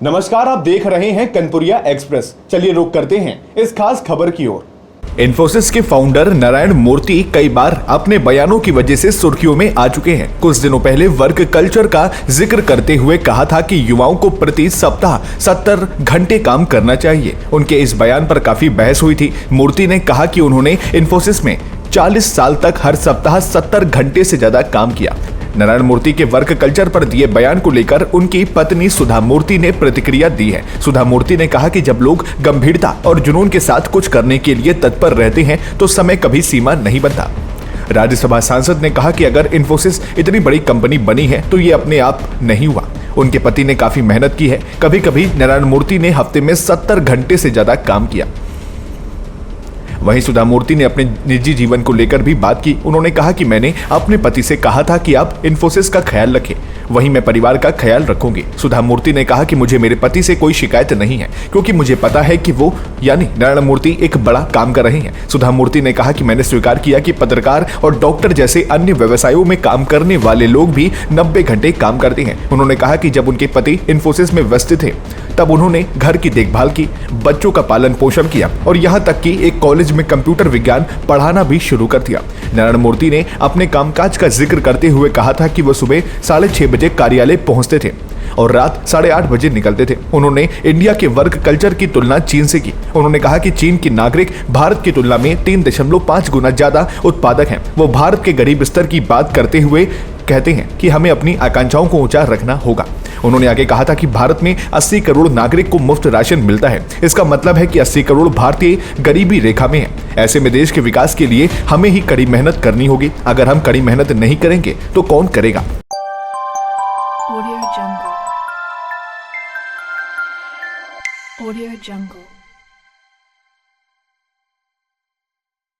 नमस्कार, आप देख रहे हैं कनपुरिया एक्सप्रेस। चलिए रुक करते हैं इस खास खबर की ओर। इन्फोसिस के फाउंडर नारायण मूर्ति कई बार अपने बयानों की वजह से सुर्खियों में आ चुके हैं। कुछ दिनों पहले वर्क कल्चर का जिक्र करते हुए कहा था कि युवाओं को प्रति सप्ताह 70 घंटे काम करना चाहिए। उनके इस बयान पर काफी बहस हुई थी। मूर्ति ने कहा कि उन्होंने इन्फोसिस में 40 साल तक हर सप्ताह 70 घंटे से ज्यादा काम किया। नारायण मूर्ति के वर्क कल्चर पर दिए बयान को लेकर उनकी पत्नी सुधा मूर्ति ने प्रतिक्रिया दी है। सुधा मूर्ति ने कहा कि जब लोग गंभीरता और जुनून के साथ कुछ करने के लिए तत्पर रहते हैं तो समय कभी सीमा नहीं बनता। राज्यसभा सांसद ने कहा कि अगर इन्फोसिस इतनी बड़ी कंपनी बनी है तो ये अपने आप नहीं हुआ। उनके पति ने काफी मेहनत की है। कभी कभी नारायण मूर्ति ने हफ्ते में 70 घंटे से ज्यादा काम किया। वहीं सुधा मूर्ति ने अपने निजी जीवन को लेकर भी बात की। उन्होंने कहा कि मैंने अपने पति से कहा था कि आप इन्फोसिस का ख्याल रखें, वहीं मैं परिवार का ख्याल रखूंगी। सुधा मूर्ति ने कहा कि मुझे मेरे पति से कोई शिकायत नहीं है क्योंकि मुझे पता है कि वो यानी नारायण मूर्ति एक बड़ा काम कर रहे हैं। सुधा मूर्ति ने कहा कि मैंने स्वीकार किया कि पत्रकार और डॉक्टर जैसे अन्य व्यवसायों में काम करने वाले लोग भी 90 घंटे काम करते हैं। उन्होंने कहा कि जब उनके पति इन्फोसिस में व्यस्त थे तब उन्होंने घर की देखभाल की, बच्चों का पालन पोषण किया और यहाँ तक कि एक कॉलेज में कंप्यूटर विज्ञान पढ़ाना भी शुरू कर दिया। नारायण मूर्ति ने अपने कामकाज का जिक्र करते हुए कहा था कि वह सुबह 6:30 बजे कार्यालय पहुंचते थे और रात 8:30 बजे निकलते थे। उन्होंने इंडिया के वर्क कल्चर की तुलना चीन से की। उन्होंने कहा कि चीन के नागरिक भारत की तुलना में 3.5 गुना ज्यादा उत्पादक हैं। वो भारत के गरीब स्तर की बात करते हुए कहते हैं कि हमें अपनी आकांक्षाओं को ऊंचा रखना होगा। उन्होंने आगे कहा था कि भारत में 80 करोड़ नागरिक को मुफ्त राशन मिलता है। इसका मतलब है कि 80 करोड़ भारतीय गरीबी रेखा में है। ऐसे में देश के विकास के लिए हमें ही कड़ी मेहनत करनी होगी। अगर हम कड़ी मेहनत नहीं करेंगे तो कौन करेगा। Audio Jungle.